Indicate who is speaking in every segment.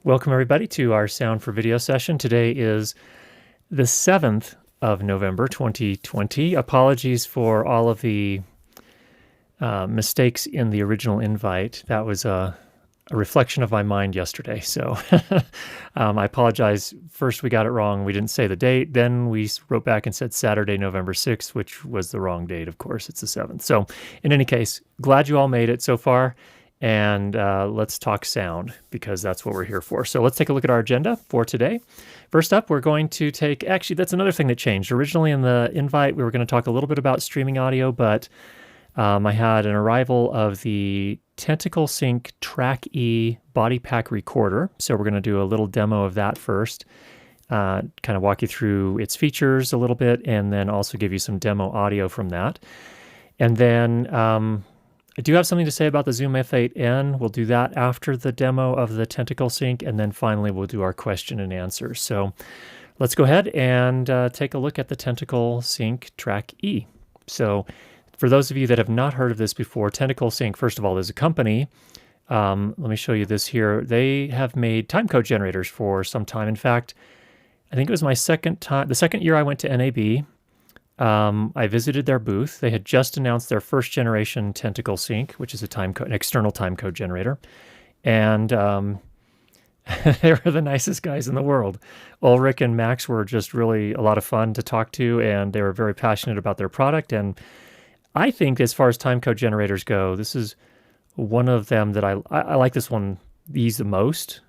Speaker 1: Welcome everybody to our Sound for Video session. Today is the 7th of November 2020. Apologies for all of the mistakes in the original invite. That was a reflection of my mind yesterday. So I apologize. First we got it wrong. We didn't say the date. Then we wrote back and said Saturday, November 6th, which was the wrong date. Of course, it's the 7th. So in any case, glad you all made it so far. And let's talk sound because that's what we're here for. So let's take a look at our agenda for today. First up, we're going to actually, that's another thing that changed. Originally in the invite, we were going to talk a little bit about streaming audio, but I had an arrival of the Tentacle Sync Track E body pack recorder. So we're going to do a little demo of that first, kind of walk you through its features a little bit, and then also give you some demo audio from that. And then I do have something to say about the Zoom F8N. We'll do that after the demo of the Tentacle Sync, and then finally we'll do our question and answer. So let's go ahead and take a look at the Tentacle Sync Track E. So for those of you that have not heard of this before, Tentacle Sync, first of all, is a company. Let me show you this here. They have made timecode generators for some time. In fact, I think it was my the second year I went to NAB. I visited their booth. They had just announced their first generation Tentacle Sync, which is an external timecode generator. And they were the nicest guys in the world. Ulrich and Max were just really a lot of fun to talk to, and they were very passionate about their product. And I think as far as timecode generators go, this is one of them that I like these the most,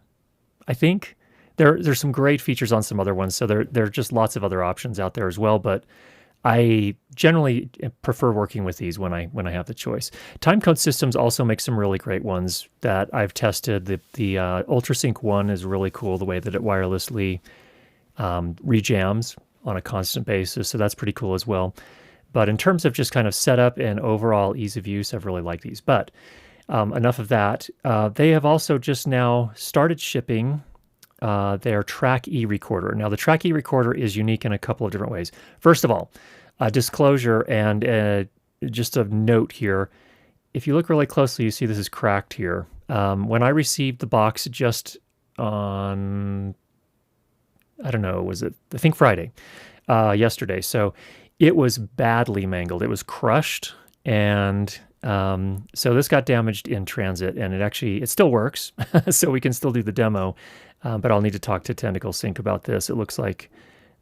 Speaker 1: I think. There's some great features on some other ones, so there are just lots of other options out there as well, but I generally prefer working with these when I have the choice. Timecode Systems also make some really great ones that I've tested. The UltraSync 1 is really cool, the way that it wirelessly rejams on a constant basis, so that's pretty cool as well. But in terms of just kind of setup and overall ease of use, I've really liked these. But enough of that. They have also just now started shipping their Track E recorder. Now, the Track E recorder is unique in a couple of different ways. First of all, disclosure and just a note here. If you look really closely, you see this is cracked here. When I received the box just on, I don't know, I think Friday, yesterday. So it was badly mangled. It was crushed, and so this got damaged in transit, and it still works, so we can still do the demo. But I'll need to talk to Tentacle Sync about this. It looks like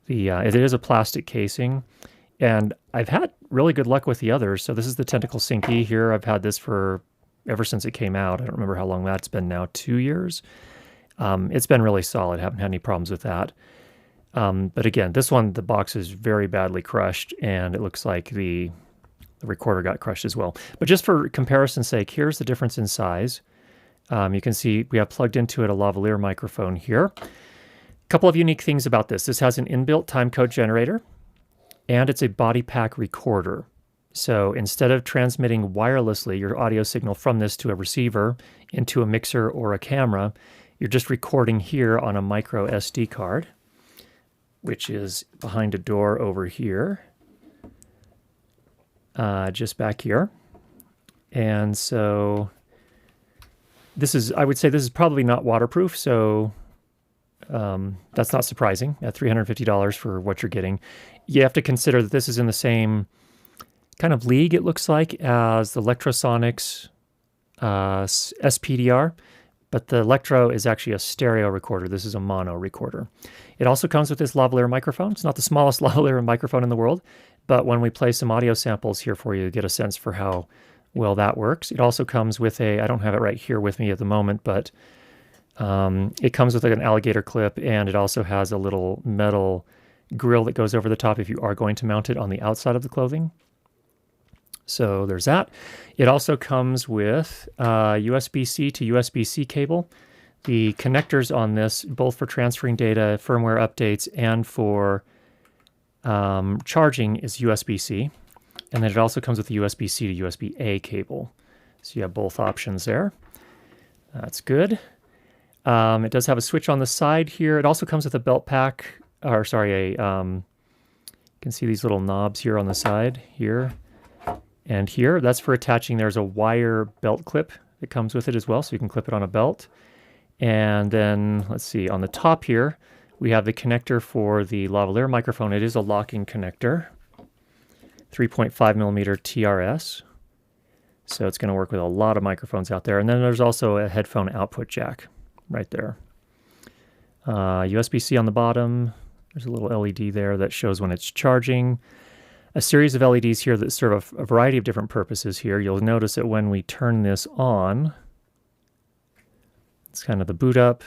Speaker 1: it is a plastic casing, and I've had really good luck with the others. So this is the Tentacle Sync E here. I've had this ever since it came out. I don't remember how long that's been now, 2 years. It's been really solid. Haven't had any problems with that. But again, this one, the box is very badly crushed, and it looks like the recorder got crushed as well. But just for comparison's sake, here's the difference in size. You can see we have plugged into it a lavalier microphone here. A couple of unique things about this. This has an inbuilt timecode generator, and it's a body pack recorder. So instead of transmitting wirelessly your audio signal from this to a receiver into a mixer or a camera, you're just recording here on a micro SD card, which is behind a door over here, just back here. And so I would say this is probably not waterproof, so that's not surprising at $350 for what you're getting. You have to consider that this is in the same kind of league, it looks like, as the Electrosonics SPDR, but the Electro is actually a stereo recorder. This is a mono recorder. It also comes with this lavalier microphone. It's not the smallest lavalier microphone in the world, but when we play some audio samples here for you, you get a sense for how well that works. It also comes with I don't have it right here with me at the moment, but it comes with an alligator clip, and it also has a little metal grill that goes over the top if you are going to mount it on the outside of the clothing. So there's that. It also comes with USB-C to USB-C cable. The connectors on this, both for transferring data, firmware updates, and for charging, is USB-C. And then it also comes with a USB-C to USB-A cable. So you have both options there. That's good. It does have a switch on the side here. It also comes with a belt pack, you can see these little knobs here on the side, here and here. That's for attaching. There's a wire belt clip that comes with it as well, so you can clip it on a belt. And then, let's see, on the top here, we have the connector for the lavalier microphone. It is a locking connector, 3.5 millimeter TRS. So it's going to work with a lot of microphones out there. And then there's also a headphone output jack right there. USB-C on the bottom. There's a little LED there that shows when it's charging. A series of LEDs here that serve a variety of different purposes here. You'll notice that when we turn this on, it's kind of the boot up.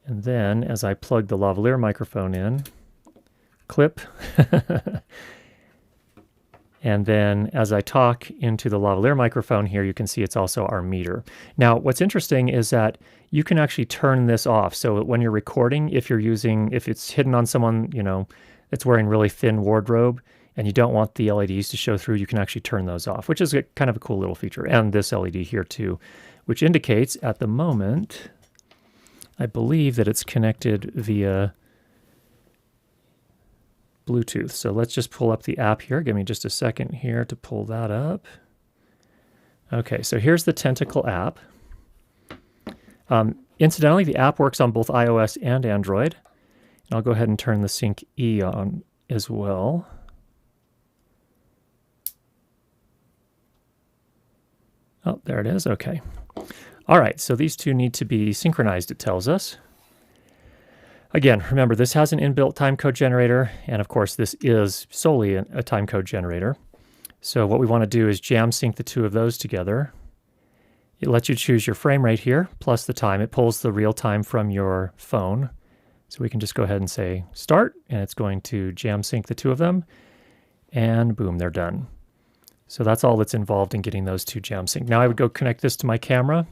Speaker 1: And then as I plug the lavalier microphone in, clip. And then as I talk into the lavalier microphone here, you can see it's also our meter. Now, what's interesting is that you can actually turn this off. So when you're recording, if it's hidden on someone, that's wearing really thin wardrobe and you don't want the LEDs to show through, you can actually turn those off, which is kind of a cool little feature. And this LED here too, which indicates at the moment, I believe that it's connected via Bluetooth. So let's just pull up the app here. Give me just a second here to pull that up. Okay, so here's the Tentacle app. Incidentally, the app works on both iOS and Android. And I'll go ahead and turn the Sync E on as well. Oh, there it is. Okay. All right, so these two need to be synchronized, it tells us. Again, remember, this has an inbuilt timecode generator, and of course, this is solely a timecode generator. So what we want to do is jam sync the two of those together. It lets you choose your frame rate here, plus the time. It pulls the real time from your phone. So we can just go ahead and say start, and it's going to jam sync the two of them, and boom, they're done. So that's all that's involved in getting those two jam synced. Now I would go connect this to my camera,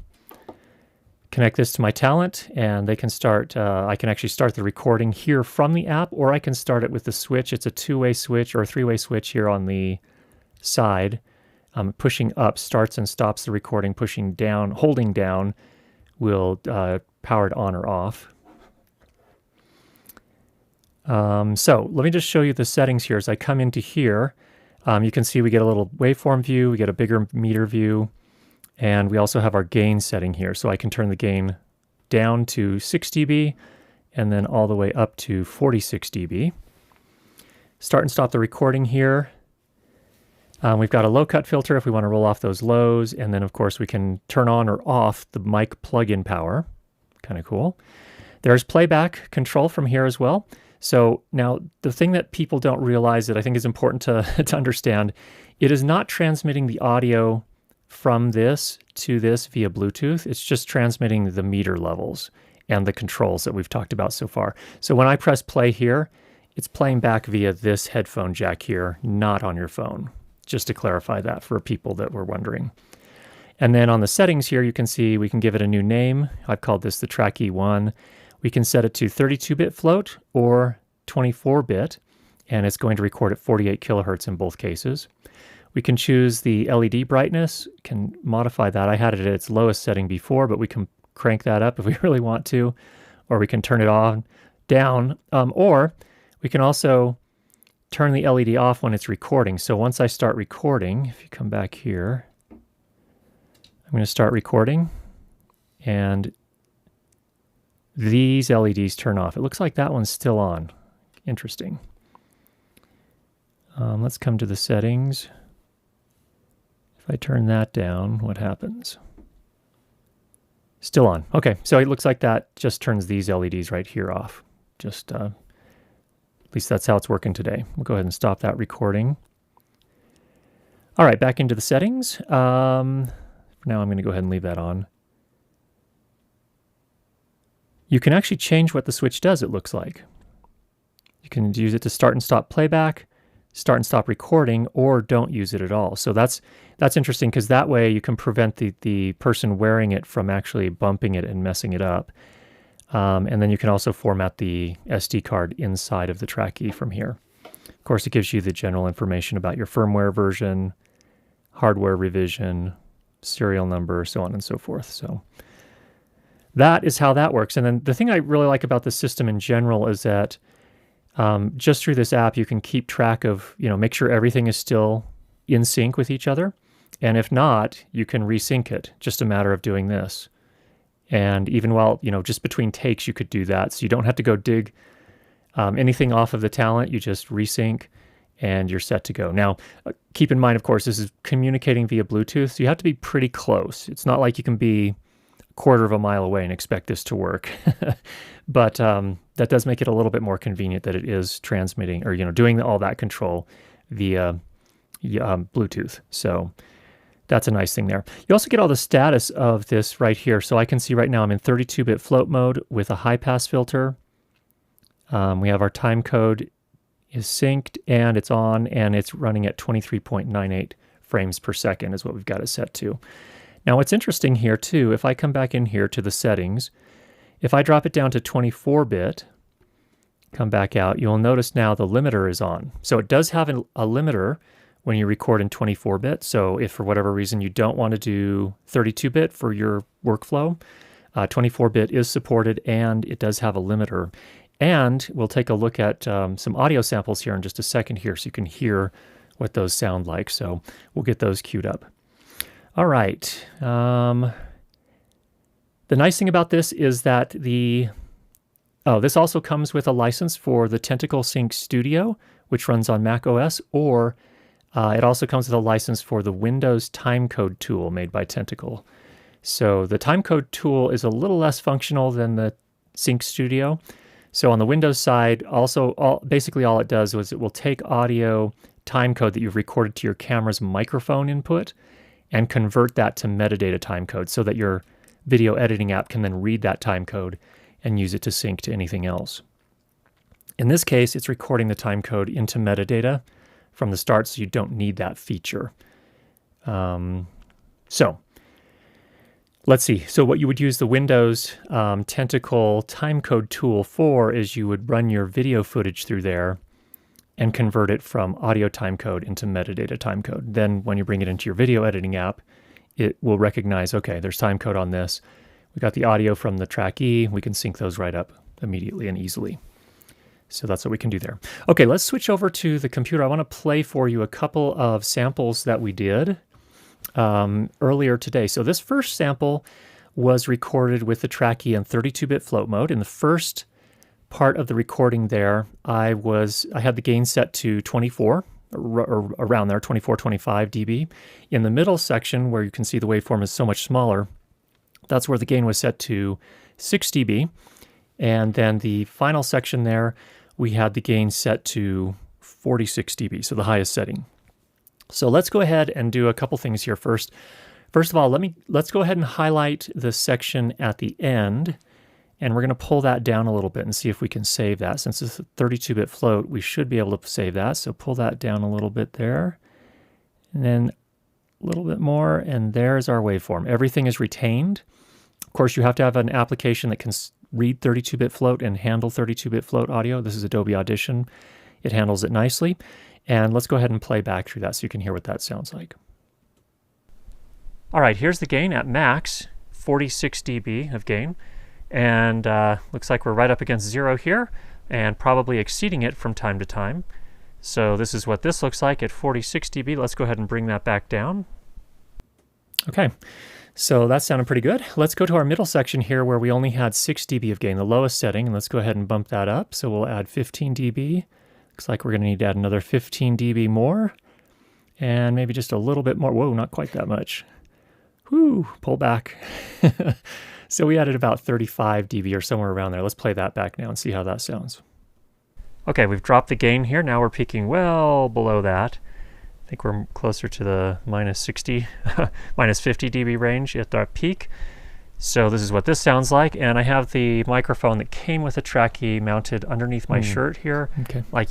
Speaker 1: connect this to my talent, and they can start, I can actually start the recording here from the app, or I can start it with the switch. It's a two-way switch or a three-way switch here on the side. Pushing up starts and stops the recording. Pushing down, holding down will power it on or off. So let me just show you the settings here. As I come into here, you can see we get a little waveform view, we get a bigger meter view, and we also have our gain setting here. So I can turn the gain down to 6 dB and then all the way up to 46 dB. Start and stop the recording here. We've got a low cut filter if we want to roll off those lows, and then of course we can turn on or off the mic plug-in power. Kind of cool. There's playback control from here as well. So now the thing that people don't realize that I think is important to understand, it is not transmitting the audio from this to this via Bluetooth. It's just transmitting the meter levels and the controls that we've talked about so far. So when I press play here, it's playing back via this headphone jack here, not on your phone. Just to clarify that for people that were wondering. And then on the settings here, you can see we can give it a new name. I've called this the Track E1. We can set it to 32-bit float or 24-bit, and it's going to record at 48 kilohertz in both cases. We can choose the LED brightness, can modify that. I had it at its lowest setting before, but we can crank that up if we really want to, or we can turn it on, down, or we can also turn the LED off when it's recording. So once I start recording, if you come back here, I'm going to start recording, and these LEDs turn off. It looks like that one's still on. Interesting. Let's come to the settings. If I turn that down, what happens? Still on. Okay, so it looks like that just turns these LEDs right here off. Just, at least that's how it's working today. We'll go ahead and stop that recording. All right, back into the settings. For now, I'm going to go ahead and leave that on. You can actually change what the switch does, it looks like. You can use it to start and stop playback, start and stop recording, or don't use it at all. So that's interesting, because that way you can prevent the person wearing it from actually bumping it and messing it up. And then you can also format the SD card inside of the Track E from here. Of course, it gives you the general information about your firmware version, hardware revision, serial number, so on and so forth. So that is how that works. And then the thing I really like about the system in general is that just through this app, you can keep track of, make sure everything is still in sync with each other. And if not, you can resync it. Just a matter of doing this. And even while, just between takes, you could do that. So you don't have to go dig anything off of the talent. You just resync and you're set to go. Now, keep in mind, of course, this is communicating via Bluetooth, so you have to be pretty close. It's not like you can be a quarter of a mile away and expect this to work. But that does make it a little bit more convenient that it is transmitting or, doing all that control via Bluetooth. So that's a nice thing there. You also get all the status of this right here. So I can see right now I'm in 32-bit float mode with a high-pass filter. We have our time code is synced and it's on and it's running at 23.98 frames per second is what we've got it set to. Now what's interesting here too, if I come back in here to the settings, if I drop it down to 24-bit, come back out, you'll notice now the limiter is on. So it does have a limiter when you record in 24-bit. So if for whatever reason you don't want to do 32-bit for your workflow, 24-bit is supported and it does have a limiter. And we'll take a look at some audio samples here in just a second here so you can hear what those sound like. So we'll get those queued up. All right. The nice thing about this is that this also comes with a license for the Tentacle Sync Studio, which runs on Mac OS, or it also comes with a license for the Windows timecode tool made by Tentacle. So the timecode tool is a little less functional than the Sync Studio. So on the Windows side, also basically all it does is it will take audio timecode that you've recorded to your camera's microphone input and convert that to metadata timecode so that your video editing app can then read that timecode and use it to sync to anything else. In this case, it's recording the timecode into metadata from the start, so you don't need that feature. So let's see. So what you would use the Windows Tentacle timecode tool for is you would run your video footage through there and convert it from audio timecode into metadata timecode. Then when you bring it into your video editing app, it will recognize, okay, there's timecode on this. We got the audio from the track E. We can sync those right up immediately and easily. So that's what we can do there. Okay, let's switch over to the computer. I want to play for you a couple of samples that we did earlier today. So this first sample was recorded with the track E in 32-bit float mode. In the first part of the recording there, I had the gain set to 24, or around there, 24, 25 dB. In the middle section, where you can see the waveform is so much smaller, that's where the gain was set to 6 dB. And then the final section there, we had the gain set to 46 dB, so the highest setting. So let's go ahead and do a couple things here first. First of all, let's go ahead and highlight the section at the end, and we're going to pull that down a little bit and see if we can save that. Since it's a 32-bit float, we should be able to save that. So pull that down a little bit there, and then a little bit more, and there's our waveform. Everything is retained. Of course, you have to have an application that can read 32-bit float and handle 32-bit float audio. This is Adobe Audition. It handles it nicely. And let's go ahead and play back through that so you can hear what that sounds like. All right, here's the gain at max, 46 dB of gain. And looks like we're right up against 0 here and probably exceeding it from time to time. So this is what this looks like at 46 dB. Let's go ahead and bring that back down. Okay. So that sounded pretty good. Let's go to our middle section here where we only had 6 dB of gain, the lowest setting, and let's go ahead and bump that up. So we'll add 15 dB. Looks like we're going to need to add another 15 dB more, and maybe just a little bit more. Whoa, not quite that much. Whoo, pull back. So we added about 35 dB or somewhere around there. Let's play that back now and see how that sounds. Okay, we've dropped the gain here. Now we're peaking well below that. I think we're closer to the minus 60, minus 50 dB range at our peak. So this is what this sounds like. And I have the microphone that came with the track E mounted underneath my shirt here. Okay. All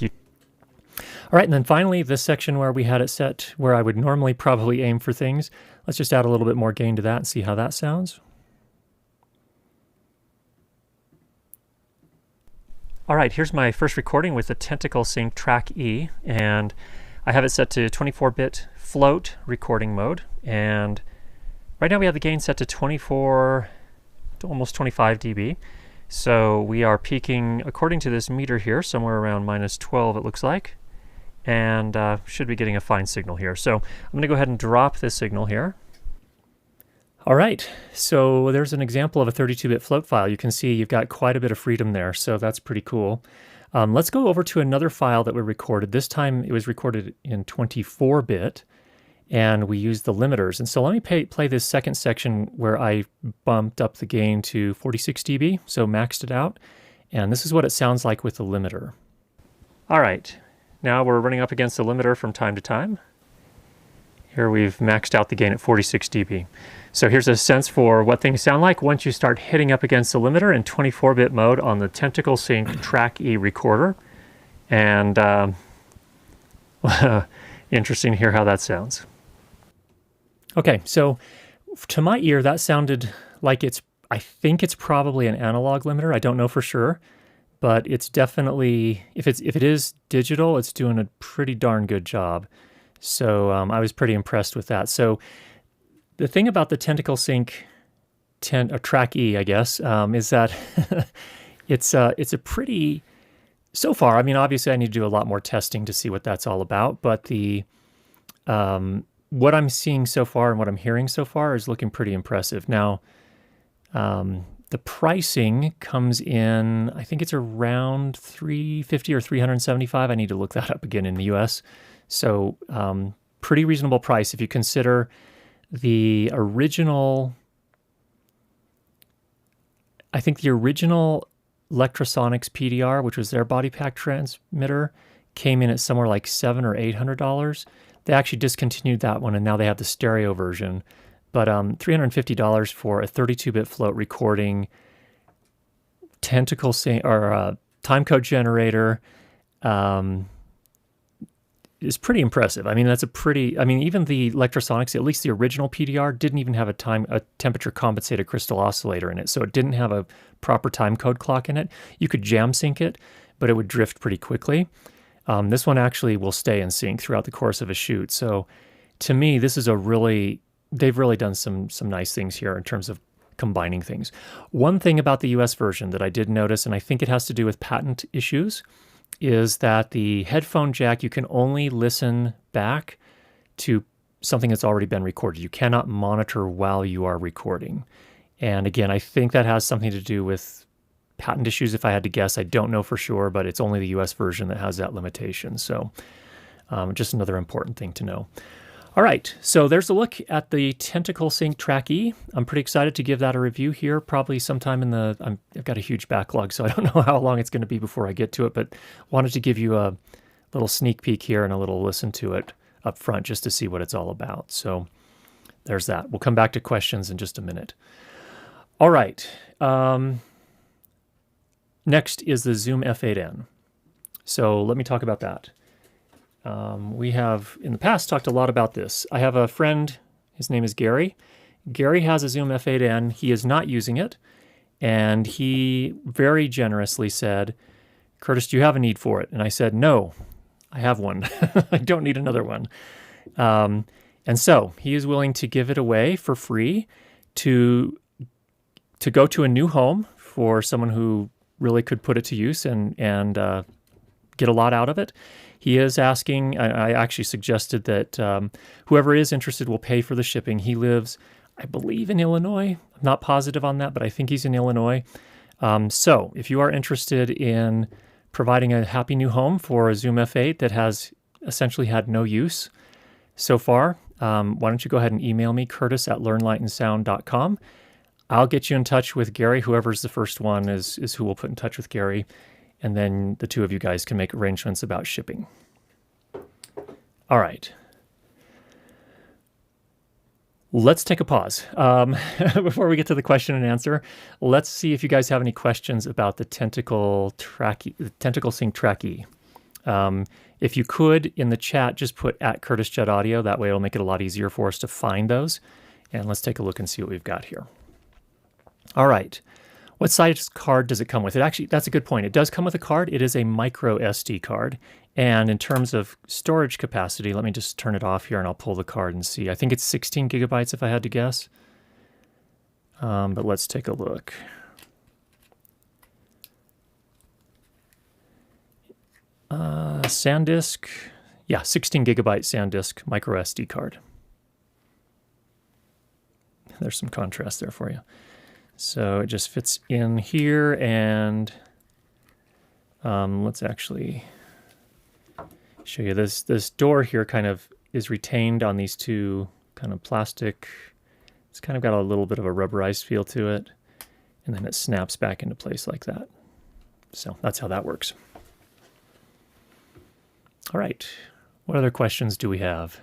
Speaker 1: right, and then finally, this section where we had it set where I would normally probably aim for things. Let's just add a little bit more gain to that and see how that sounds. All right, here's my first recording with the Tentacle Sync Track E, and I have it set to 24-bit float recording mode, and right now we have the gain set to 24 to almost 25 dB. So we are peaking, according to this meter here, somewhere around minus 12 it looks like, and should be getting a fine signal here. So I'm going to go ahead and drop this signal here. All right, so there's an example of a 32-bit float file. You can see you've got quite a bit of freedom there, so that's pretty cool. Let's go over to another file that we recorded. This time it was recorded in 24-bit, and we used the limiters. And so let me play this second section where I bumped up the gain to 46 dB, so maxed it out. And this is what it sounds like with the limiter. All right, now we're running up against the limiter from time to time. Here we've maxed out the gain at 46 dB. So here's a sense for what things sound like once you start hitting up against the limiter in 24-bit mode on the Tentacle Sync Track E recorder. And interesting to hear how that sounds. Okay, so to my ear, that sounded like I think it's probably an analog limiter. I don't know for sure, but it's definitely, if it is digital, it's doing a pretty darn good job. So I was pretty impressed with that. So the thing about the Tentacle Sync Track E, I guess, is that it's a pretty, so far, I mean, obviously I need to do a lot more testing to see what that's all about, but the what I'm seeing so far and what I'm hearing so far is looking pretty impressive. Now, the pricing comes in, I think it's around $350 or $375. I need to look that up again in the US. So pretty reasonable price if you consider the original, I think the original Electrosonics PDR, which was their body pack transmitter, came in at somewhere like $700 or $800. They actually discontinued that one, and now they have the stereo version. But $350 for a 32-bit float recording, Tentacle Sync or timecode generator is pretty impressive. I mean, that's even the Electrosonics, at least the original PDR, didn't even have a temperature compensated crystal oscillator in it. So it didn't have a proper time code clock in it. You could jam sync it, but it would drift pretty quickly. This one actually will stay in sync throughout the course of a shoot. So to me, this is they've really done some nice things here in terms of combining things. One thing about the US version that I did notice, and I think it has to do with patent issues, is that the headphone jack, you can only listen back to something that's already been recorded. You cannot monitor while you are recording. And again, I think that has something to do with patent issues, if I had to guess. I don't know for sure, but it's only the US version that has that limitation. So just another important thing to know. All right, so there's a look at the Tentacle Sync Track E. I'm pretty excited to give that a review here, probably sometime I've got a huge backlog, so I don't know how long it's going to be before I get to it, but wanted to give you a little sneak peek here and a little listen to it up front just to see what it's all about. So there's that. We'll come back to questions in just a minute. All right, next is the Zoom F8N. So let me talk about that. We have, in the past, talked a lot about this. I have a friend, his name is Gary. Gary has a Zoom F8N. He is not using it, and he very generously said, "Curtis, do you have a need for it?" And I said, "No, I have one. I don't need another one." And so he is willing to give it away for free to go to a new home for someone who really could put it to use and get a lot out of it. He is asking, I actually suggested that whoever is interested will pay for the shipping. He lives, I believe, in Illinois. I'm not positive on that, but I think he's in Illinois. So if you are interested in providing a happy new home for a Zoom F8 that has essentially had no use so far, why don't you go ahead and email me, curtis@learnlightandsound.com. I'll get you in touch with Gary. Whoever's the first one is who we'll put in touch with Gary. And then the two of you guys can make arrangements about shipping. All right. Let's take a pause. Before we get to the question and answer, let's see if you guys have any questions about the Tentacle Sync Track E. If you could, in the chat, just put @CurtisJetAudio. That way it'll make it a lot easier for us to find those. And let's take a look and see what we've got here. All right. What size card does it come with? It actually, that's a good point. It does come with a card. It is a micro SD card. And in terms of storage capacity, let me just turn it off here and I'll pull the card and see. I think it's 16 gigabytes if I had to guess. But let's take a look. SanDisk. Yeah, 16 gigabyte SanDisk micro SD card. There's some contrast there for you. So it just fits in here, and let's actually show you this. This door here kind of is retained on these two kind of plastic. It's kind of got a little bit of a rubberized feel to it, and then it snaps back into place like that. So that's how that works. All right, what other questions do we have?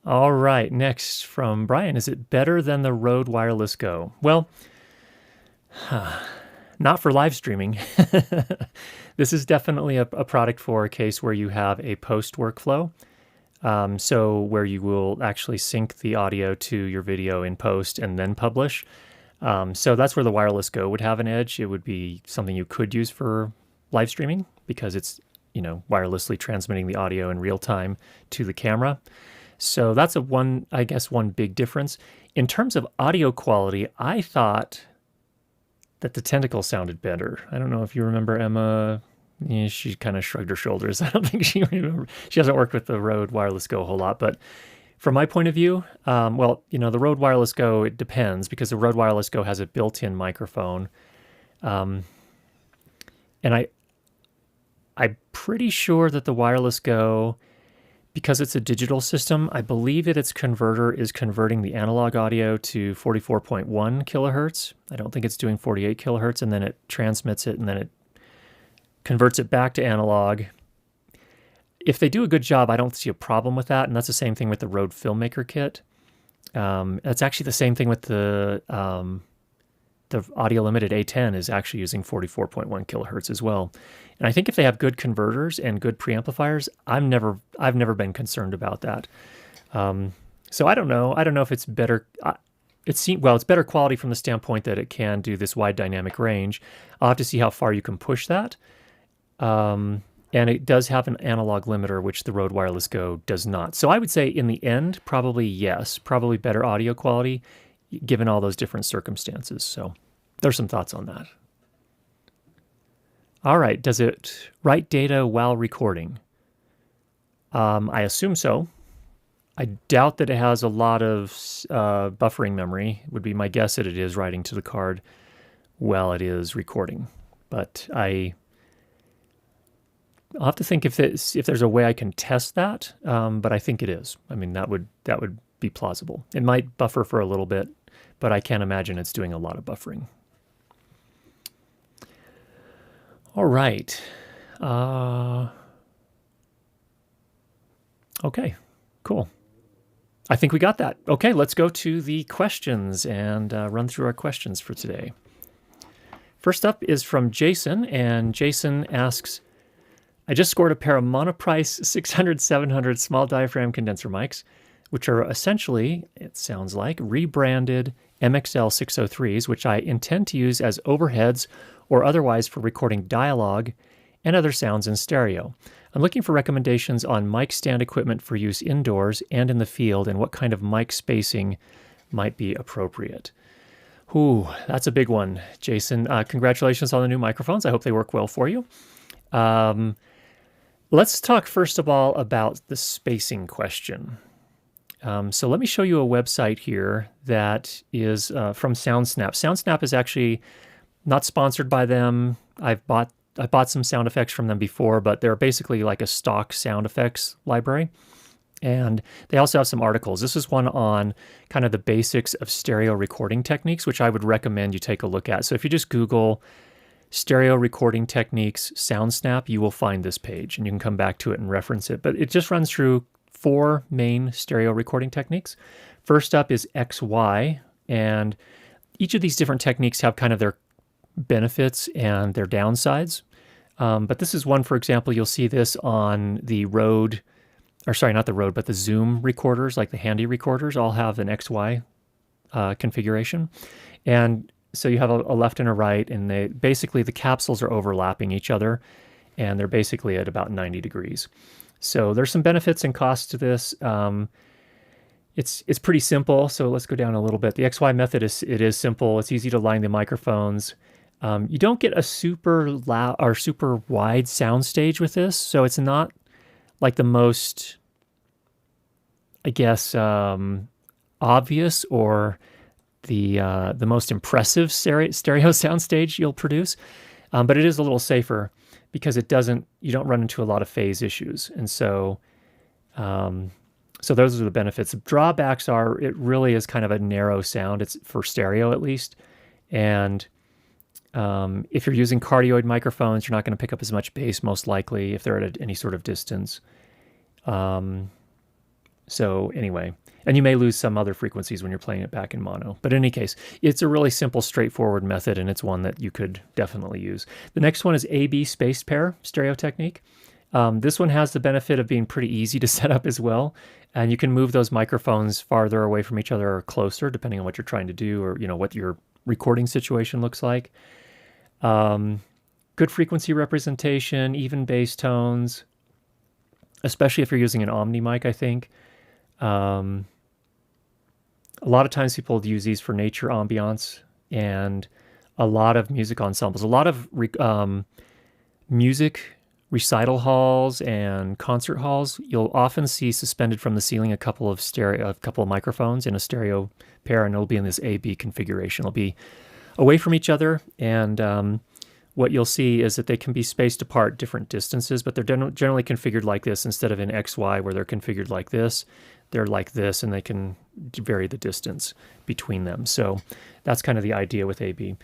Speaker 1: All right, next from Brian, is it better than the Rode Wireless Go? Well, not for live streaming. This is definitely a product for a case where you have a post workflow. So where you will actually sync the audio to your video in post and then publish. So that's where the Wireless Go would have an edge. It would be something you could use for live streaming because it's, wirelessly transmitting the audio in real time to the camera. So that's one big difference. In terms of audio quality, I thought that the Tentacle sounded better. I don't know if you remember Emma. Yeah, she kind of shrugged her shoulders. I don't think she remember. She hasn't worked with the Rode Wireless Go a whole lot, but from my point of view, the Rode Wireless Go, it depends because the Rode Wireless Go has a built-in microphone. And I'm pretty sure that the Wireless Go, because it's a digital system, I believe that its converter is converting the analog audio to 44.1 kilohertz. I don't think it's doing 48 kilohertz, and then it transmits it, and then it converts it back to analog. If they do a good job, I don't see a problem with that, and that's the same thing with the Rode Filmmaker kit. It's actually the same thing with the Audio Limited A10 is actually using 44.1 kilohertz as well. And I think if they have good converters and good preamplifiers, I've never been concerned about that. So I don't know. I don't know if it's better. It's better quality from the standpoint that it can do this wide dynamic range. I'll have to see how far you can push that. And it does have an analog limiter, which the Rode Wireless Go does not. So I would say in the end, probably yes, probably better audio quality given all those different circumstances. So there's some thoughts on that. All right, does it write data while recording? I assume so. I doubt that it has a lot of buffering memory. Would be my guess that it is writing to the card while it is recording. But I'll have to think if there's a way I can test that. But I think it is. I mean, that would be plausible. It might buffer for a little bit, but I can't imagine it's doing a lot of buffering. All right. Okay, cool. I think we got that. Okay, let's go to the questions and run through our questions for today. First up is from Jason, and Jason asks, I just scored a pair of Monoprice 600-700 small diaphragm condenser mics, which are essentially, it sounds like, rebranded MXL 603s, which I intend to use as overheads or otherwise for recording dialogue and other sounds in stereo. I'm looking for recommendations on mic stand equipment for use indoors and in the field, and what kind of mic spacing might be appropriate. Ooh, that's a big one, Jason. Congratulations on the new microphones. I hope they work well for you. Let's talk first of all about the spacing question. So let me show you a website here that is from SoundSnap. SoundSnap is actually not sponsored by them. I bought some sound effects from them before, but they're basically like a stock sound effects library. And they also have some articles. This is one on kind of the basics of stereo recording techniques, which I would recommend you take a look at. So if you just Google stereo recording techniques SoundSnap, you will find this page, and you can come back to it and reference it. But it just runs through 4 main stereo recording techniques. First up is XY, and each of these different techniques have kind of their benefits and their downsides. But this is one, for example, you'll see this on the Rode, or sorry, not the Rode, but the Zoom recorders, like the handy recorders, all have an XY configuration. And so you have a left and a right, and the capsules are overlapping each other, and they're basically at about 90 degrees. So there's some benefits and costs to this. It's pretty simple, so let's go down a little bit. The XY method is simple. It's easy to line the microphones. You don't get a super loud or super wide soundstage with this, so it's not like the most, I guess, obvious or the most impressive stereo soundstage you'll produce, but it is a little safer because you don't run into a lot of phase issues, and so those are the benefits. The drawbacks are it really is kind of a narrow sound. It's for stereo at least, and if you're using cardioid microphones, you're not going to pick up as much bass most likely if they're at any sort of distance. So anyway, and you may lose some other frequencies when you're playing it back in mono. But in any case, it's a really simple, straightforward method, and it's one that you could definitely use. The next one is A-B spaced pair stereo technique. This one has the benefit of being pretty easy to set up as well, and you can move those microphones farther away from each other or closer, depending on what you're trying to do or what your recording situation looks like. Good frequency representation, even bass tones, especially if you're using an Omni mic, I think. A lot of times people use these for nature ambiance and a lot of music ensembles, a lot of music recital halls and concert halls. You'll often see suspended from the ceiling a couple of microphones in a stereo pair, and it'll be in this A-B configuration. It'll be away from each other, and what you'll see is that they can be spaced apart different distances, but they're generally configured like this instead of in XY where they're configured like this. They're like this, and they can vary the distance between them. So that's kind of the idea with A-B.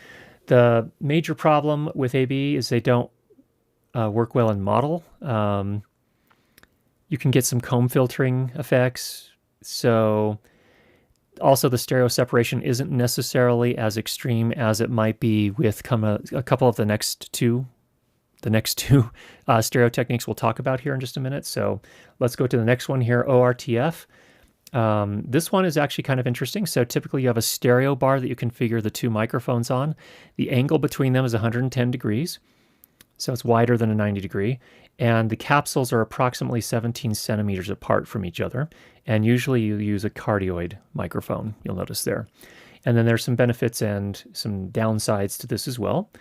Speaker 1: The major problem with A-B is they don't work well in model. You can get some comb filtering effects. So also the stereo separation isn't necessarily as extreme as it might be with a couple of the next two stereo techniques we'll talk about here in just a minute. So let's go to the next one here, ORTF. This one is actually kind of interesting. So typically you have a stereo bar that you configure the two microphones on. The angle between them is 110 degrees. So it's wider than a 90 degree. And the capsules are approximately 17 centimeters apart from each other. And usually you use a cardioid microphone, you'll notice there. And then there's some benefits and some downsides to this as well.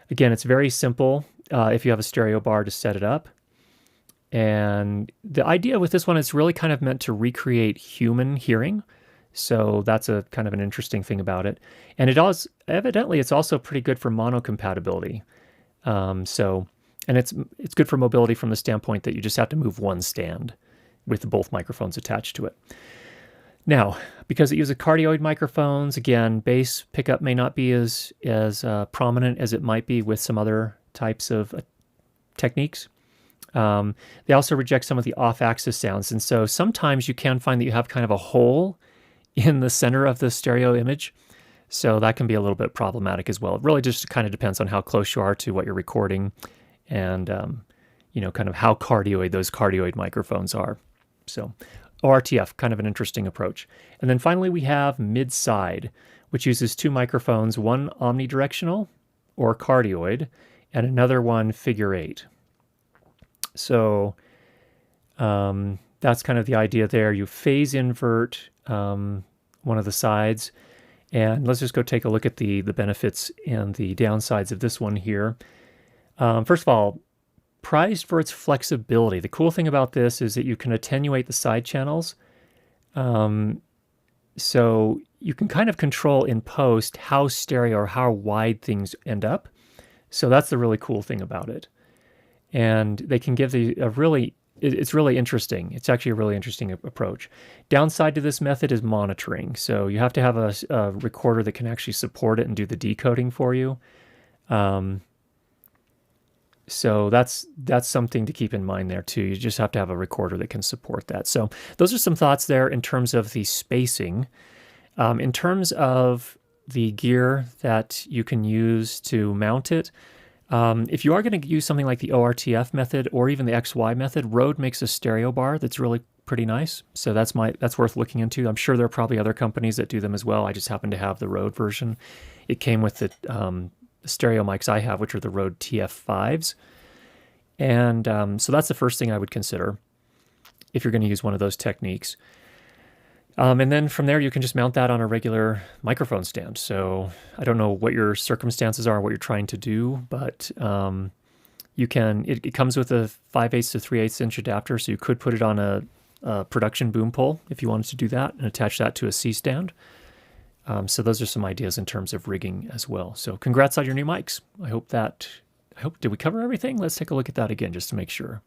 Speaker 1: Again, it's very simple if you have a stereo bar to set it up. And the idea with this one is really kind of meant to recreate human hearing. So that's a kind of an interesting thing about it. And evidently it's also pretty good for mono compatibility. And it's good for mobility from the standpoint that you just have to move one stand with both microphones attached to it. Now, because it uses cardioid microphones, again, bass pickup may not be as prominent as it might be with some other types of techniques. They also reject some of the off-axis sounds, and so sometimes you can find that you have kind of a hole in the center of the stereo image, so that can be a little bit problematic as well. It really just kind of depends on how close you are to what you're recording and, kind of how cardioid those cardioid microphones are. So ORTF, kind of an interesting approach. And then finally we have mid-side, which uses two microphones, one omnidirectional or cardioid, and another one figure 8. So that's kind of the idea there. You phase invert one of the sides. And let's just go take a look at the benefits and the downsides of this one here. First of all, prized for its flexibility. The cool thing about this is that you can attenuate the side channels. So you can kind of control in post how stereo or how wide things end up. So that's the really cool thing about it. And they can give it's really interesting. It's actually a really interesting approach. Downside to this method is monitoring. So you have to have a recorder that can actually support it and do the decoding for you. So that's something to keep in mind there too. You just have to have a recorder that can support that. So those are some thoughts there in terms of the spacing. In terms of the gear that you can use to mount it, if you are going to use something like the ORTF method or even the XY method, Rode makes a stereo bar that's really pretty nice. So that's worth looking into. I'm sure there are probably other companies that do them as well. I just happen to have the Rode version. It came with the stereo mics I have, which are the Rode TF5s. And so that's the first thing I would consider if you're going to use one of those techniques. And then from there, you can just mount that on a regular microphone stand. So I don't know what your circumstances are, what you're trying to do, but you can, it comes with a 5/8 to 3/8 inch adapter, so you could put it on a production boom pole if you wanted to do that and attach that to a C stand. So those are some ideas in terms of rigging as well. So congrats on your new mics. Did we cover everything? Let's take a look at that again just to make sure.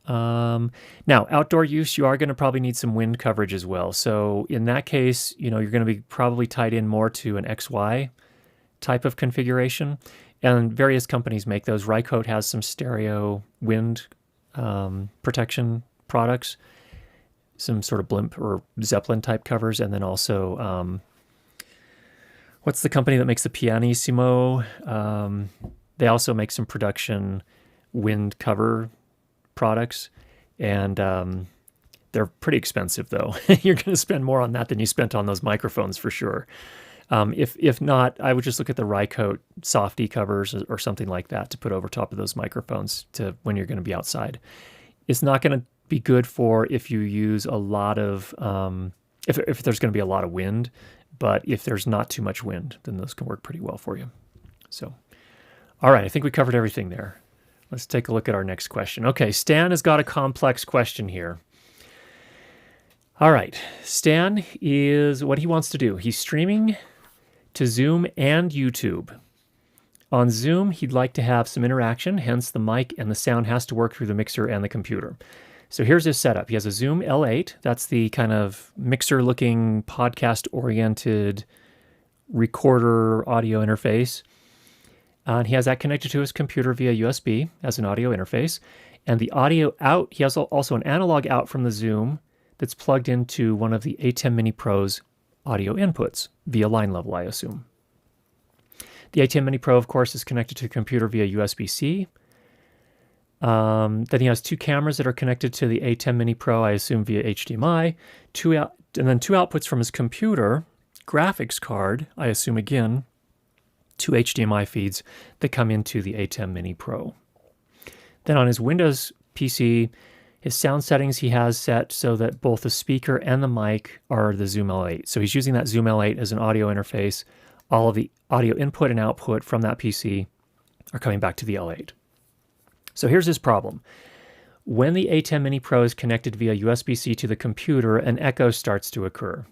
Speaker 1: Now, outdoor use, you are going to probably need some wind coverage as well. So in that case, you're going to be probably tied in more to an XY type of configuration. And various companies make those. Rycote has some stereo wind protection products, some sort of blimp or Zeppelin type covers. And then also, what's the company that makes the Pianissimo? They also make some production wind cover products, and they're pretty expensive though. You're going to spend more on that than you spent on those microphones for sure. If not, I would just look at the Rycote softy covers or something like that to put over top of those microphones to when you're going to be outside. It's not going to be good for if you use a lot of if there's going to be a lot of wind, but if there's not too much wind, then those can work pretty well for you. So, all right, I think we covered everything there. Let's take a look at our next question. Okay, Stan has got a complex question here. All right, Stan is what he wants to do. He's streaming to Zoom and YouTube. On Zoom, he'd like to have some interaction, hence the mic and the sound has to work through the mixer and the computer. So here's his setup. He has a Zoom L8. That's the kind of mixer-looking, podcast-oriented recorder audio interface. And he has that connected to his computer via USB as an audio interface. And the audio out, he has also an analog out from the Zoom that's plugged into one of the A10 Mini Pro's audio inputs via line level, I assume. The A10 Mini Pro, of course, is connected to the computer via USB-C. Then he has two cameras that are connected to the A10 Mini Pro, I assume via HDMI. And then two outputs from his computer, graphics card, I assume again, two HDMI feeds that come into the A10 Mini Pro. Then on his Windows PC, his sound settings he has set so that both the speaker and the mic are the Zoom L8. So he's using that Zoom L8 as an audio interface. All of the audio input and output from that PC are coming back to the L8. So here's his problem. When the A10 Mini Pro is connected via USB-C to the computer, an echo starts to occur.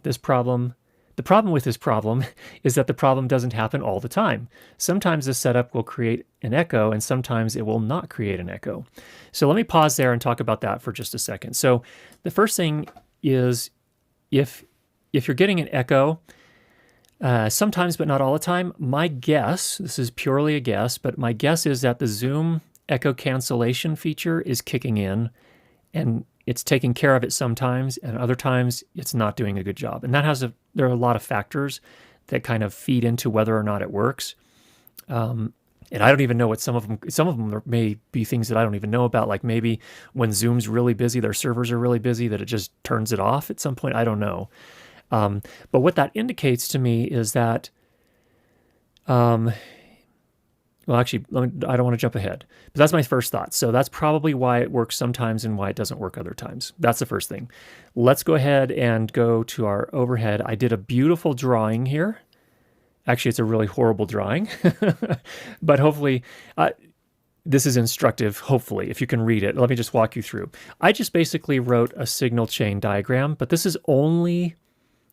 Speaker 1: The problem with this problem is that the problem doesn't happen all the time. Sometimes the setup will create an echo and sometimes it will not create an echo. So let me pause there and talk about that for just a second. So the first thing is if you're getting an echo, sometimes but not all the time, my guess, this is purely a guess, but my guess is that the Zoom echo cancellation feature is kicking in and it's taking care of it sometimes, and other times it's not doing a good job. And there are a lot of factors that kind of feed into whether or not it works. And I don't even know what some of them may be things that I don't even know about. Like maybe when Zoom's really busy, their servers are really busy, that it just turns it off at some point. I don't know. But what that indicates to me is that, well, actually, I don't want to jump ahead, but that's my first thought. So that's probably why it works sometimes and why it doesn't work other times. That's the first thing. Let's go ahead and go to our overhead. I did a beautiful drawing here. Actually, it's a really horrible drawing, but hopefully this is instructive, hopefully, if you can read it. Let me just walk you through. I just basically wrote a signal chain diagram, but this is only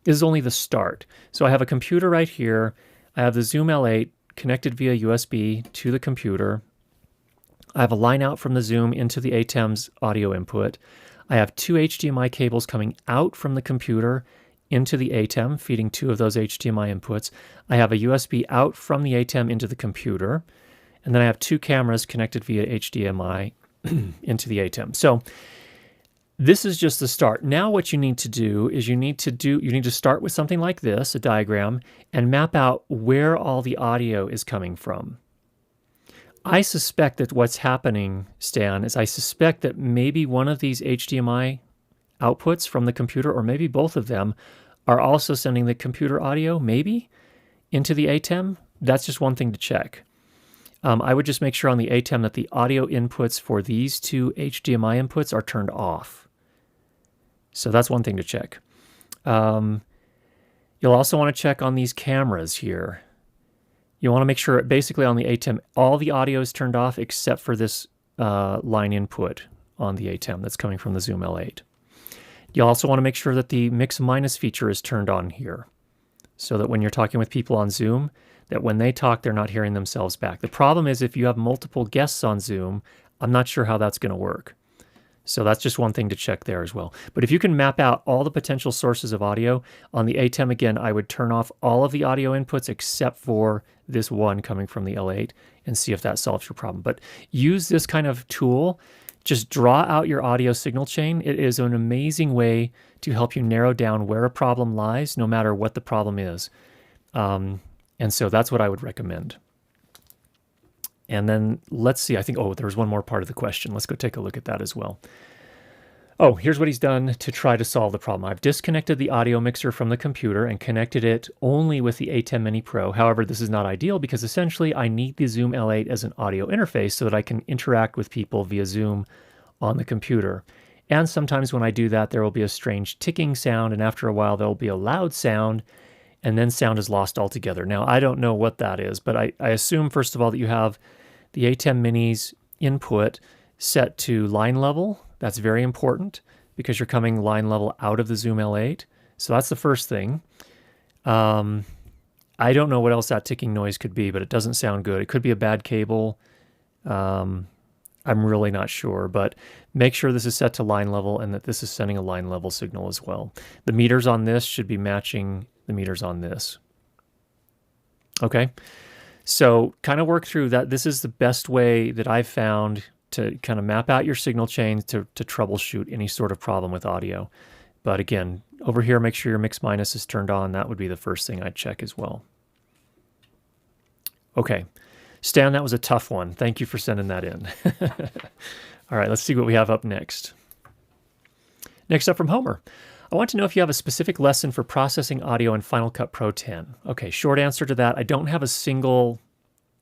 Speaker 1: the start. So I have a computer right here. I have the Zoom L8 connected via USB to the computer. I have a line out from the Zoom into the ATEM's audio input. I have two HDMI cables coming out from the computer into the ATEM, feeding two of those HDMI inputs. I have a USB out from the ATEM into the computer. And then I have two cameras connected via HDMI into the ATEM. So this is just the start. Now what you need to do is you need to start with something like this, a diagram, and map out where all the audio is coming from. I suspect that what's happening, Stan, is I suspect that maybe one of these HDMI outputs from the computer, or maybe both of them, are also sending the computer audio, maybe, into the ATEM. That's just one thing to check. I would just make sure on the ATEM that the audio inputs for these two HDMI inputs are turned off. So that's one thing to check. You'll also want to check on these cameras here. You want to make sure basically on the ATEM, all the audio is turned off except for this line input on the ATEM that's coming from the Zoom L8. You also want to make sure that the mix minus feature is turned on here so that when you're talking with people on Zoom, that when they talk, they're not hearing themselves back. The problem is if you have multiple guests on Zoom, I'm not sure how that's going to work. So that's just one thing to check there as well. But if you can map out all the potential sources of audio, on the ATEM again, I would turn off all of the audio inputs except for this one coming from the L8 and see if that solves your problem. But use this kind of tool. Just draw out your audio signal chain. It is an amazing way to help you narrow down where a problem lies, no matter what the problem is. And so that's what I would recommend. And then let's see, I think, oh, there's one more part of the question. Let's go take a look at that as well. Oh, here's what he's done to try to solve the problem. I've disconnected the audio mixer from the computer and connected it only with the ATEM Mini Pro. However, this is not ideal because essentially I need the Zoom L8 as an audio interface so that I can interact with people via Zoom on the computer. And sometimes when I do that, there will be a strange ticking sound, and after a while there will be a loud sound, and then sound is lost altogether. Now, I don't know what that is, but I assume, first of all, that you have the ATEM Mini's input set to line level. That's very important because you're coming line level out of the Zoom L8. So that's the first thing. I don't know what else that ticking noise could be, but it doesn't sound good. It could be a bad cable. I'm really not sure, but make sure this is set to line level and that this is sending a line level signal as well. The meters on this should be matching the meters on this. Okay. So kind of work through that. This is the best way that I've found to kind of map out your signal chains to troubleshoot any sort of problem with audio. But again, over here, make sure your mix minus is turned on. That would be the first thing I'd check as well. Okay, Stan, that was a tough one. Thank you for sending that in. All right, let's see what we have up next. Next up from Homer. I want to know if you have a specific lesson for processing audio in Final Cut Pro 10. Okay, short answer to that. I don't have a single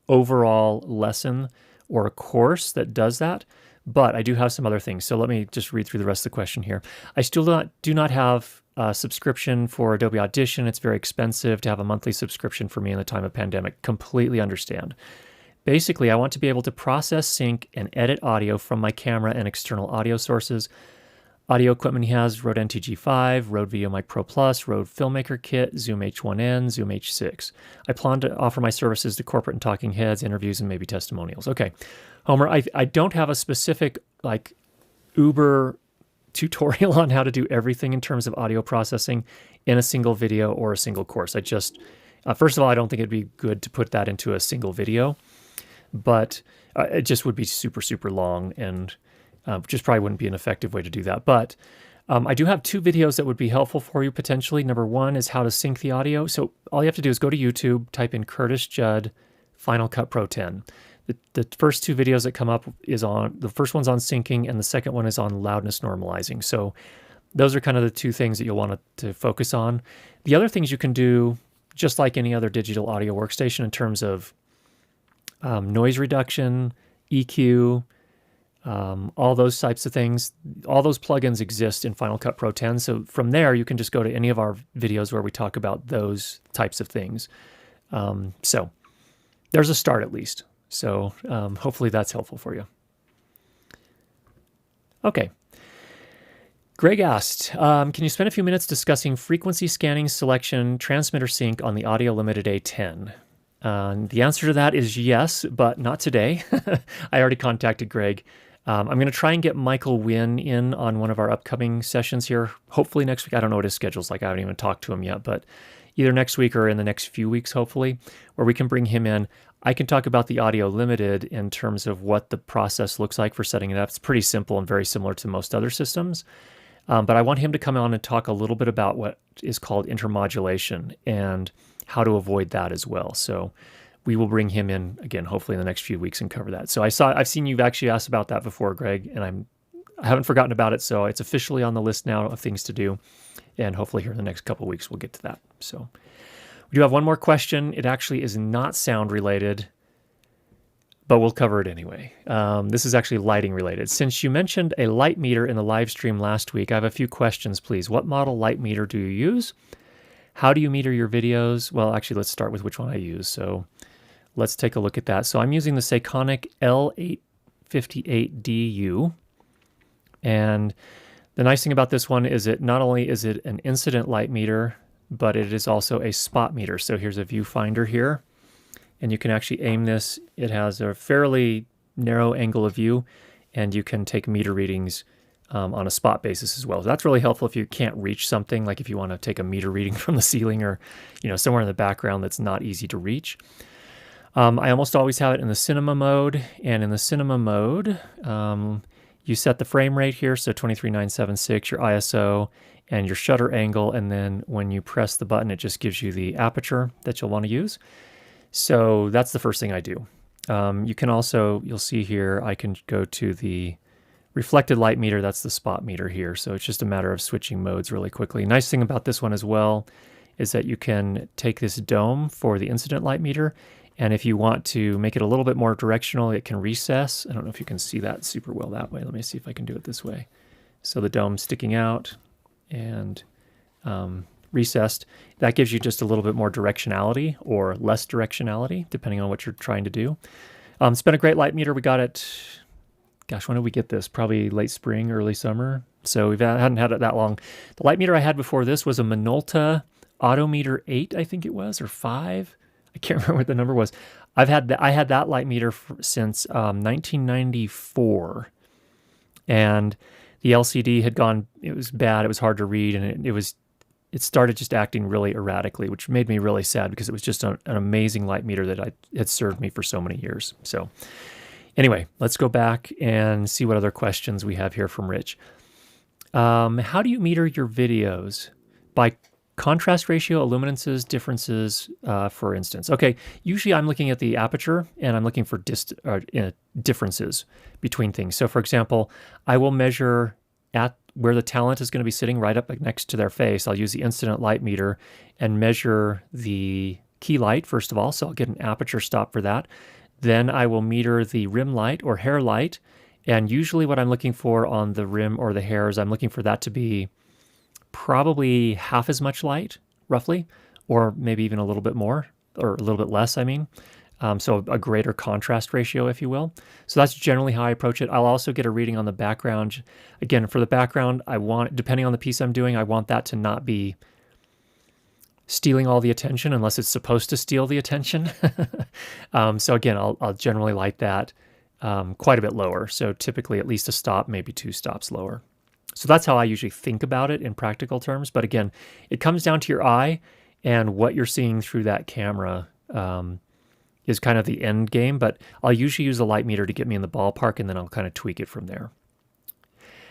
Speaker 1: overall lesson or a course that does that, but I do have some other things. So let me just read through the rest of the question here. I still do not have a subscription for Adobe Audition. It's very expensive to have a monthly subscription for me in the time of pandemic. Completely understand. Basically, I want to be able to process, sync, and edit audio from my camera and external audio sources. Audio equipment he has: Rode NTG5, Rode VideoMic Pro Plus, Rode Filmmaker Kit, Zoom H1n, Zoom H6. I plan to offer my services to corporate and talking heads, interviews, and maybe testimonials. Okay, Homer, I don't have a specific like Uber tutorial on how to do everything in terms of audio processing in a single video or a single course. I just, first of all, I don't think it'd be good to put that into a single video, but it just would be super, super long and just probably wouldn't be an effective way to do that. But I do have two videos that would be helpful for you potentially. Number one is how to sync the audio. So all you have to do is go to YouTube, type in Curtis Judd Final Cut Pro 10. The first two videos that come up the first one's on syncing and the second one is on loudness normalizing. So those are kind of the two things that you'll want to focus on. The other things you can do, just like any other digital audio workstation in terms of noise reduction, EQ, all those types of things, all those plugins exist in Final Cut Pro 10. So from there, you can just go to any of our videos where we talk about those types of things. So there's a start at least. So hopefully that's helpful for you. Okay. Greg asked, can you spend a few minutes discussing frequency scanning, selection, transmitter sync on the Audio Limited A10? The answer to that is yes, but not today. I already contacted Greg. I'm going to try and get Michael Wynn in on one of our upcoming sessions here, hopefully next week. I don't know what his schedule's like. I haven't even talked to him yet, but either next week or in the next few weeks, hopefully, where we can bring him in. I can talk about the Audio Limited in terms of what the process looks like for setting it up. It's pretty simple and very similar to most other systems. But I want him to come on and talk a little bit about what is called intermodulation and how to avoid that as well. So we will bring him in again, hopefully in the next few weeks and cover that. So I've seen you've actually asked about that before, Greg, and I haven't forgotten about it. So it's officially on the list now of things to do. And hopefully here in the next couple of weeks, we'll get to that. So we do have one more question. It actually is not sound related, but we'll cover it anyway. This is actually lighting related. Since you mentioned a light meter in the live stream last week, I have a few questions, please. What model light meter do you use? How do you meter your videos? Well, actually, let's start with which one I use. So let's take a look at that. So I'm using the Seikonic L858DU. And the nice thing about this one is it not only is it an incident light meter, but it is also a spot meter. So here's a viewfinder here, and you can actually aim this. It has a fairly narrow angle of view, and you can take meter readings on a spot basis as well. So that's really helpful if you can't reach something, like if you want to take a meter reading from the ceiling or somewhere in the background that's not easy to reach. I almost always have it in the cinema mode, and in the cinema mode, you set the frame rate here, so 23976, your ISO, and your shutter angle, and then when you press the button, it just gives you the aperture that you'll want to use. So that's the first thing I do. You can also, you'll see here, I can go to the reflected light meter. That's the spot meter here. So it's just a matter of switching modes really quickly. Nice thing about this one as well is that you can take this dome for the incident light meter, and if you want to make it a little bit more directional, it can recess. I don't know if you can see that super well that way. Let me see if I can do it this way. So the dome's sticking out and recessed. That gives you just a little bit more directionality or less directionality, depending on what you're trying to do. It's been a great light meter. We got it, gosh, when did we get this? Probably late spring, early summer. So we hadn't had it that long. The light meter I had before this was a Minolta Autometer 8, I think it was, or 5. I can't remember what the number was. I had that light meter since 1994, and the LCD had gone. It was bad. It was hard to read, and it started just acting really erratically, which made me really sad because it was just an amazing light meter that had served me for so many years. So anyway, let's go back and see what other questions we have here from Rich. How do you meter your videos? By contrast ratio, illuminances, differences, for instance. Okay, usually I'm looking at the aperture and I'm looking for differences between things. So for example, I will measure at where the talent is going to be sitting right up next to their face. I'll use the incident light meter and measure the key light first of all, so I'll get an aperture stop for that. Then I will meter the rim light or hair light, and usually what I'm looking for on the rim or the hair is I'm looking for that to be probably half as much light, roughly, or maybe even a little bit more, or a little bit less, I mean. So a greater contrast ratio, if you will. So that's generally how I approach it. I'll also get a reading on the background. Again, for the background, I want, depending on the piece I'm doing, I want that to not be stealing all the attention unless it's supposed to steal the attention. So again, I'll generally light that quite a bit lower. So typically at least a stop, maybe 2 stops lower. So that's how I usually think about it in practical terms. But again, it comes down to your eye, and what you're seeing through that camera is kind of the end game. But I'll usually use a light meter to get me in the ballpark, and then I'll kind of tweak it from there.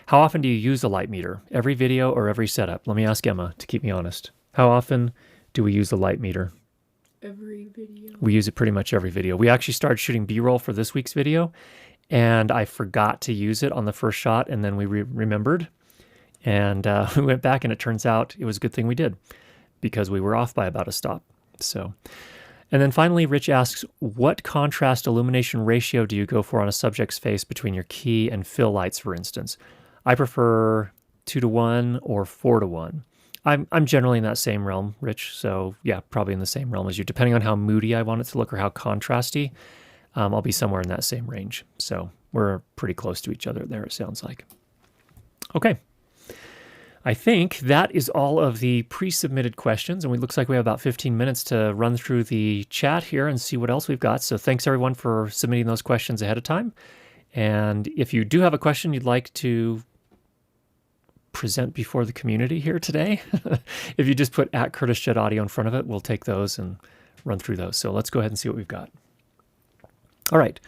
Speaker 1: How often do you use a light meter? Every video or every setup? Let me ask Emma to keep me honest. How often do we use the light meter?
Speaker 2: Every video. We
Speaker 1: use it pretty much every video. We actually started shooting B-roll for this week's video, and I forgot to use it on the first shot, and then we remembered. And we went back, and it turns out it was a good thing we did because we were off by about a stop. So, and then finally, Rich asks, what contrast illumination ratio do you go for on a subject's face between your key and fill lights, for instance? I prefer 2:1 or 4:1. I'm generally in that same realm, Rich. So yeah, probably in the same realm as you. Depending on how moody I want it to look or how contrasty, I'll be somewhere in that same range. So we're pretty close to each other there, it sounds like. Okay. I think that is all of the pre-submitted questions, and it looks like we have about 15 minutes to run through the chat here and see what else we've got. So thanks everyone for submitting those questions ahead of time. And if you do have a question you'd like to present before the community here today, if you just put @CurtisJetAudio in front of it, we'll take those and run through those. So let's go ahead and see what we've got. All right.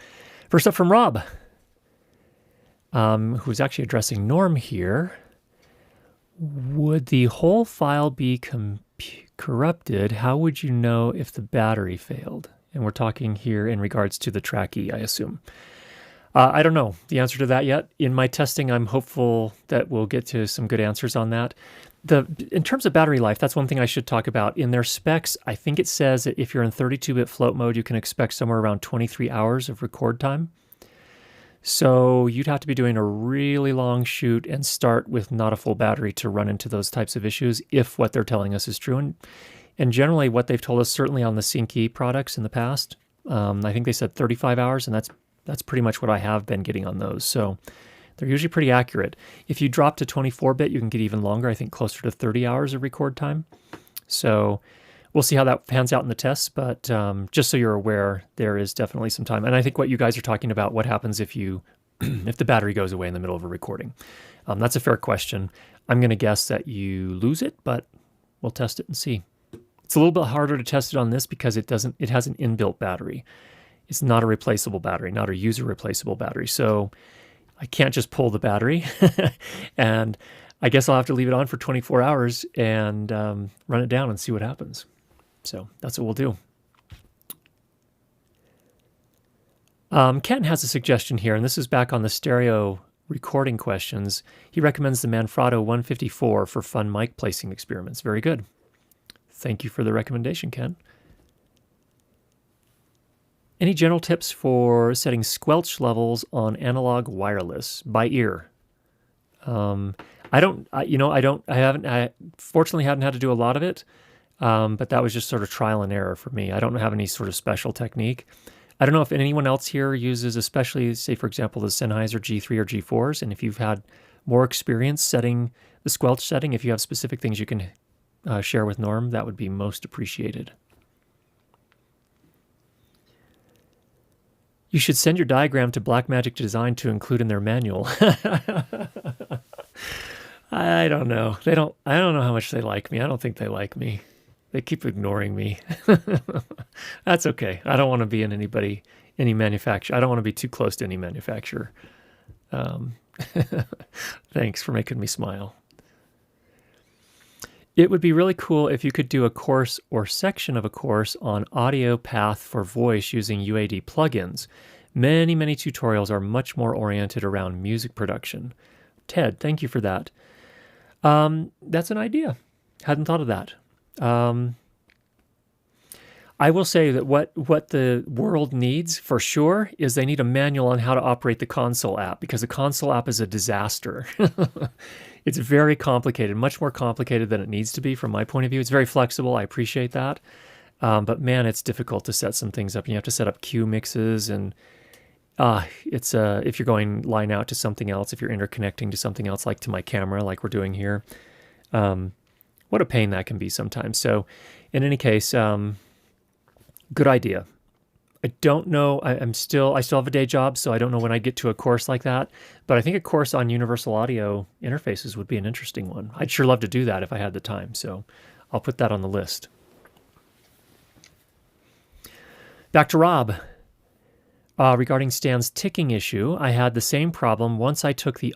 Speaker 1: First up from Rob, who's actually addressing Norm here. Would the whole file be corrupted? How would you know if the battery failed? And we're talking here in regards to the Track E, I assume. I don't know the answer to that yet. In my testing, I'm hopeful that we'll get to some good answers on that. In terms of battery life, that's one thing I should talk about. In their specs, I think it says that if you're in 32-bit float mode, you can expect somewhere around 23 hours of record time. So you'd have to be doing a really long shoot and start with not a full battery to run into those types of issues if what they're telling us is true. And generally what they've told us, certainly on the Sync E products in the past, I think they said 35 hours, and that's pretty much what I have been getting on those. So they're usually pretty accurate. If you drop to 24-bit, you can get even longer, I think closer to 30 hours of record time. So we'll see how that pans out in the tests, but just so you're aware, there is definitely some time. And I think what you guys are talking about, what happens if you if the battery goes away in the middle of a recording? That's a fair question. I'm going to guess that you lose it, but we'll test it and see. It's a little bit harder to test it on this because it has an inbuilt battery. It's not a replaceable battery, not a user replaceable battery. So I can't just pull the battery and I guess I'll have to leave it on for 24 hours and run it down and see what happens. So that's what we'll do. Ken has a suggestion here, and this is back on the stereo recording questions. He recommends the Manfrotto 154 for fun mic placing experiments. Very good. Thank you for the recommendation, Ken. Any general tips for setting squelch levels on analog wireless by ear? I fortunately haven't had to do a lot of it, but that was just sort of trial and error for me. I don't have any sort of special technique. I don't know if anyone else here uses, especially, say, for example, the Sennheiser G3 or G4s, and if you've had more experience setting the squelch setting, if you have specific things you can share with Norm, that would be most appreciated. You should send your diagram to Blackmagic Design to include in their manual. I don't know. I don't know how much they like me. I don't think they like me. They keep ignoring me. That's okay. I don't want to be in any manufacturer. I don't want to be too close to any manufacturer. Thanks for making me smile. It would be really cool if you could do a course or section of a course on audio path for voice using UAD plugins. Many, many tutorials are much more oriented around music production. Ted, thank you for that. That's an idea. Hadn't thought of that. I will say that what the world needs for sure is they need a manual on how to operate the console app, because the console app is a disaster. It's very complicated, much more complicated than it needs to be from my point of view. It's very flexible. I appreciate that. But man, it's difficult to set some things up. You have to set up cue mixes, and it's if you're going line out to something else, if you're interconnecting to something else, like to my camera, like we're doing here, what a pain that can be sometimes. So in any case, good idea. I don't know. I still have a day job, so I don't know when I get to a course like that. But I think a course on universal audio interfaces would be an interesting one. I'd sure love to do that if I had the time. So I'll put that on the list. Back to Rob. Regarding Stan's ticking issue, I had the same problem. Once I took the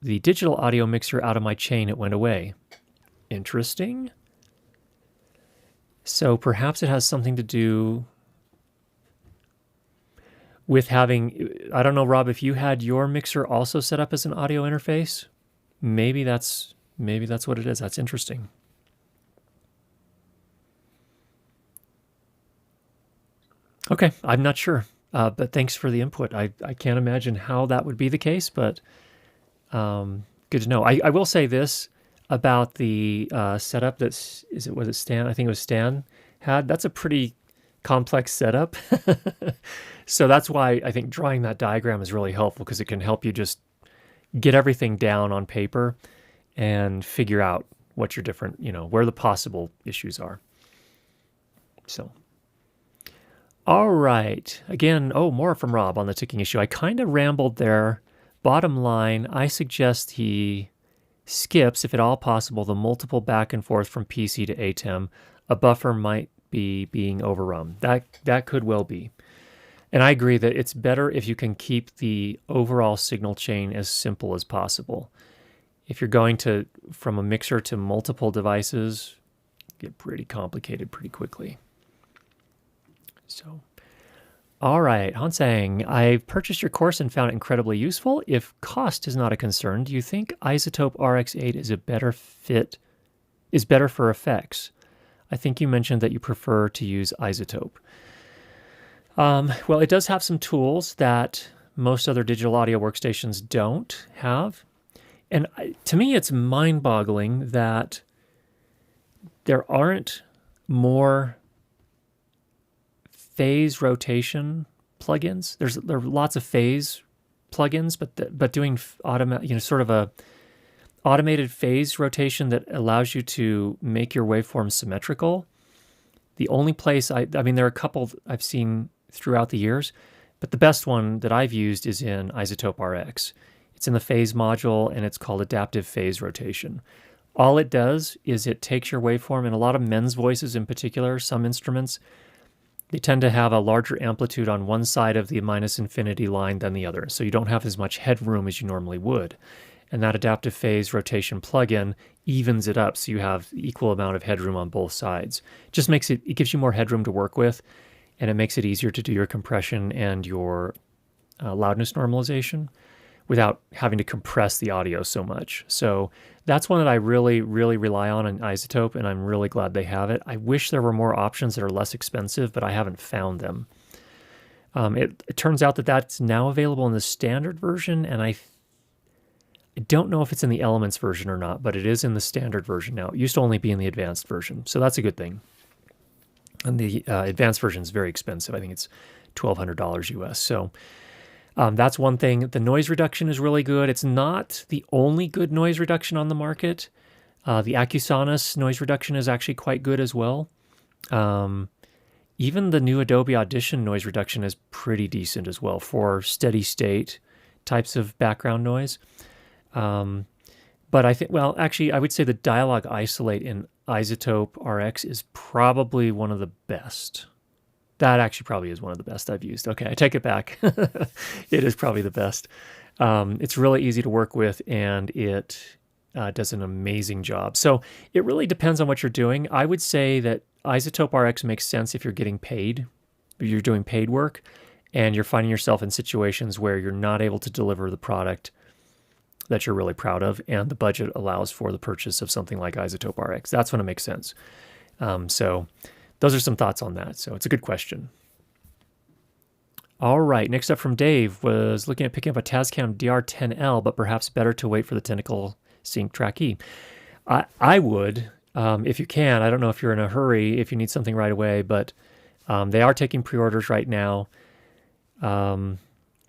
Speaker 1: digital audio mixer out of my chain, it went away. Interesting. So perhaps it has something to do with having, I don't know, Rob, if you had your mixer also set up as an audio interface, maybe that's what it is. That's interesting. Okay, I'm not sure, but thanks for the input. I can't imagine how that would be the case, but good to know. I will say this about the setup was it Stan? I think it was Stan had. That's a pretty complex setup. So that's why I think drawing that diagram is really helpful, because it can help you just get everything down on paper and figure out what your different, where the possible issues are. So, all right. Again, more from Rob on the ticking issue. I kind of rambled there. Bottom line, I suggest he skips, if at all possible, the multiple back and forth from PC to ATEM. A buffer might be being overrun. That could well be. And I agree that it's better if you can keep the overall signal chain as simple as possible. If you're going from a mixer to multiple devices, get pretty complicated pretty quickly. So, All right, Hansang, I've purchased your course and found it incredibly useful. If cost is not a concern, do you think Isotope RX8 is better for effects? I think you mentioned that you prefer to use Isotope. Well, it does have some tools that most other digital audio workstations don't have. And to me, it's mind-boggling that there aren't more phase rotation plugins. There are lots of phase plugins, but doing sort of a automated phase rotation that allows you to make your waveform symmetrical. The only place I mean, there are a couple I've seen throughout the years, but the best one that I've used is in Isotope RX. It's in the phase module, and it's called adaptive phase rotation. All it does is it takes your waveform, and a lot of men's voices in particular, some instruments, they tend to have a larger amplitude on one side of the minus infinity line than the other, so you don't have as much headroom as you normally would. And that adaptive phase rotation plugin evens it up so you have equal amount of headroom on both sides. Just makes it gives you more headroom to work with, and it makes it easier to do your compression and your loudness normalization without having to compress the audio so much. So that's one that I really, really rely on in Isotope, and I'm really glad they have it. I wish there were more options that are less expensive, but I haven't found them. It turns out that that's now available in the standard version, and I don't know if it's in the Elements version or not, but it is in the standard version now. It used to only be in the advanced version, so that's a good thing. And the advanced version is very expensive. I think it's $1,200 US. So that's one thing. The noise reduction is really good. It's not the only good noise reduction on the market. The Acusonus noise reduction is actually quite good as well. Even the new Adobe Audition noise reduction is pretty decent as well for steady state types of background noise. But I think, well, actually, I would say the Dialogue Isolate in Isotope RX is probably one of the best. That actually probably is one of the best I've used. Okay, I take it back. It is probably the best. It's really easy to work with, and it does an amazing job. So it really depends on what you're doing. I would say that Isotope RX makes sense if you're getting paid, if you're doing paid work, and you're finding yourself in situations where you're not able to deliver the product that you're really proud of, and the budget allows for the purchase of something like Isotope RX. That's when it makes sense. So those are some thoughts on that. So it's a good question. All right, next up from Dave was looking at picking up a Tascam DR10L, but perhaps better to wait for the Tentacle Sync Track E. I would, if you can. I don't know if you're in a hurry, if you need something right away, but they are taking pre-orders right now.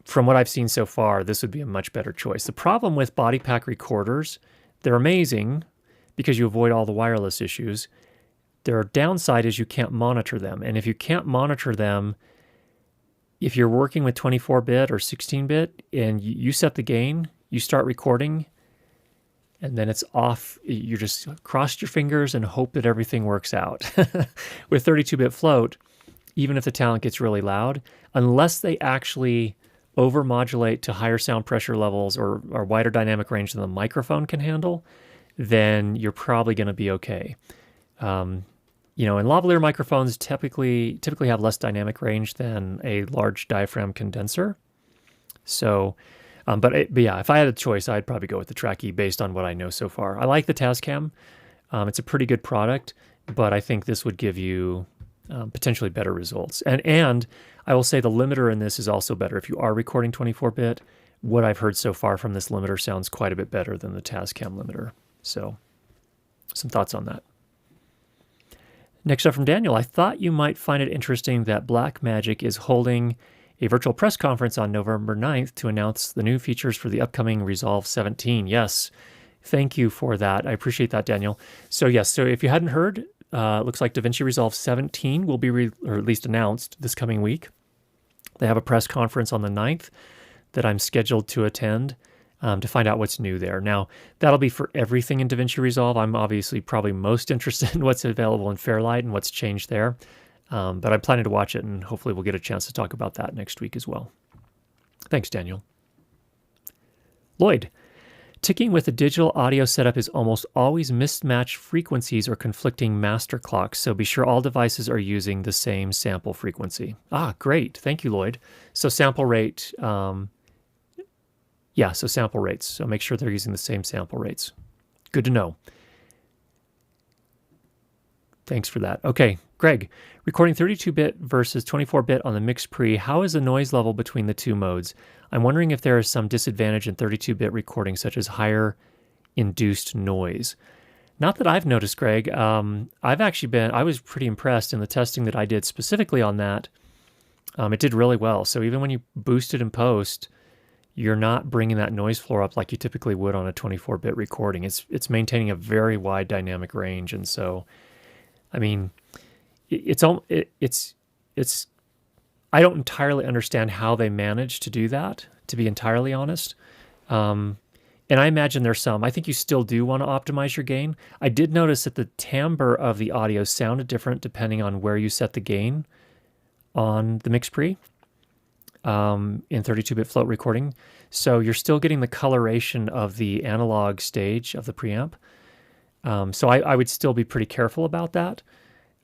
Speaker 1: From what I've seen so far, this would be a much better choice. The problem with body pack recorders, they're amazing because you avoid all the wireless issues. Their downside is you can't monitor them. And if you can't monitor them, if you're working with 24-bit or 16-bit and you set the gain, you start recording, and then it's off. You just cross your fingers and hope that everything works out. With 32-bit float, even if the talent gets really loud, unless they actually overmodulate to higher sound pressure levels or wider dynamic range than the microphone can handle, then you're probably going to be okay. And lavalier microphones typically have less dynamic range than a large diaphragm condenser. So, but yeah, if I had a choice, I'd probably go with the Track E based on what I know so far. I like the Tascam. It's a pretty good product, but I think this would give you potentially better results. And I will say the limiter in this is also better. If you are recording 24-bit, what I've heard so far from this limiter sounds quite a bit better than the Tascam limiter. So some thoughts on that. Next up from Daniel, I thought you might find it interesting that Blackmagic is holding a virtual press conference on November 9th to announce the new features for the upcoming Resolve 17. Yes, thank you for that. I appreciate that, Daniel. So yes, so if you hadn't heard, it looks like DaVinci Resolve 17 will be, or at least announced this coming week. They have a press conference on the 9th that I'm scheduled to attend to find out what's new there. Now, that'll be for everything in DaVinci Resolve. I'm obviously probably most interested in what's available in Fairlight and what's changed there. But I'm planning to watch it, and hopefully we'll get a chance to talk about that next week as well. Thanks, Daniel. Lloyd, Ticking with a digital audio setup is almost always mismatched frequencies or conflicting master clocks, so be sure all devices are using the same sample frequency. Ah, great. Thank you, Lloyd. So sample rate, so sample rates. So make sure they're using the same sample rates. Good to know. Thanks for that. Okay, Greg, recording 32-bit versus 24-bit on the mix pre, how is the noise level between the two modes? I'm wondering if there is some disadvantage in 32-bit recording, such as higher induced noise. Not that I've noticed, Greg. I was pretty impressed in the testing that I did specifically on that. It did really well. So even when you boost it in post, you're not bringing that noise floor up like you typically would on a 24-bit recording. It's maintaining a very wide dynamic range, and so, I mean, it's I don't entirely understand how they manage to do that, to be entirely honest. And I imagine there's some. I think you still do want to optimize your gain. I did notice that the timbre of the audio sounded different depending on where you set the gain on the mix pre in 32-bit float recording. So you're still getting the coloration of the analog stage of the preamp. So I would still be pretty careful about that.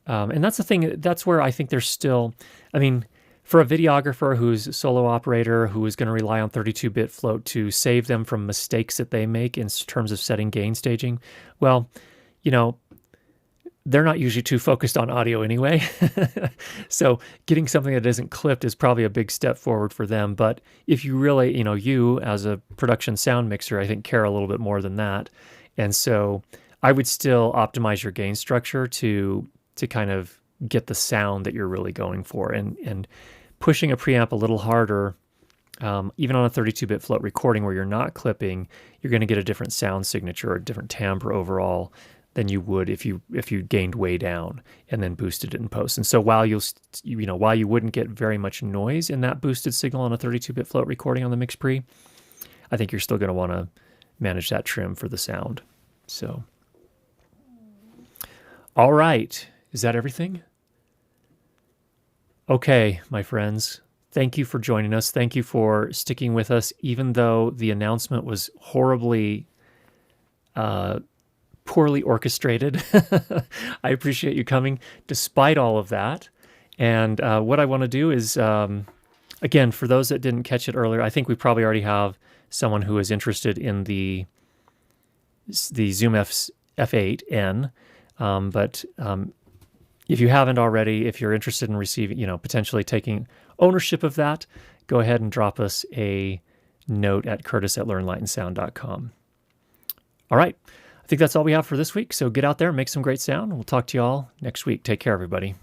Speaker 1: And that's the thing, that's where I think there's still, I mean, for a videographer who's a solo operator who is going to rely on 32-bit float to save them from mistakes that they make in terms of setting gain staging, well, you know, they're not usually too focused on audio anyway. So getting something that isn't clipped is probably a big step forward for them. But if you really, you as a production sound mixer, I think care a little bit more than that. And so I would still optimize your gain structure to kind of get the sound that you're really going for, and pushing a preamp a little harder, even on a 32-bit float recording where you're not clipping, you're going to get a different sound signature, a different timbre overall than you would if you gained way down and then boosted it in post. And so while you wouldn't get very much noise in that boosted signal on a 32-bit float recording on the mix pre, I think you're still going to want to manage that trim for the sound. So, all right. Is that everything? Okay, my friends, thank you for joining us. Thank you for sticking with us, even though the announcement was horribly, poorly orchestrated. I appreciate you coming despite all of that. And what I want to do is, again, for those that didn't catch it earlier, I think we probably already have someone who is interested in the Zoom F8N, but if you haven't already, if you're interested in receiving, potentially taking ownership of that, go ahead and drop us a note at curtis@learnlightandsound.com. All right. I think that's all we have for this week. So get out there and make some great sound. We'll talk to you all next week. Take care, everybody.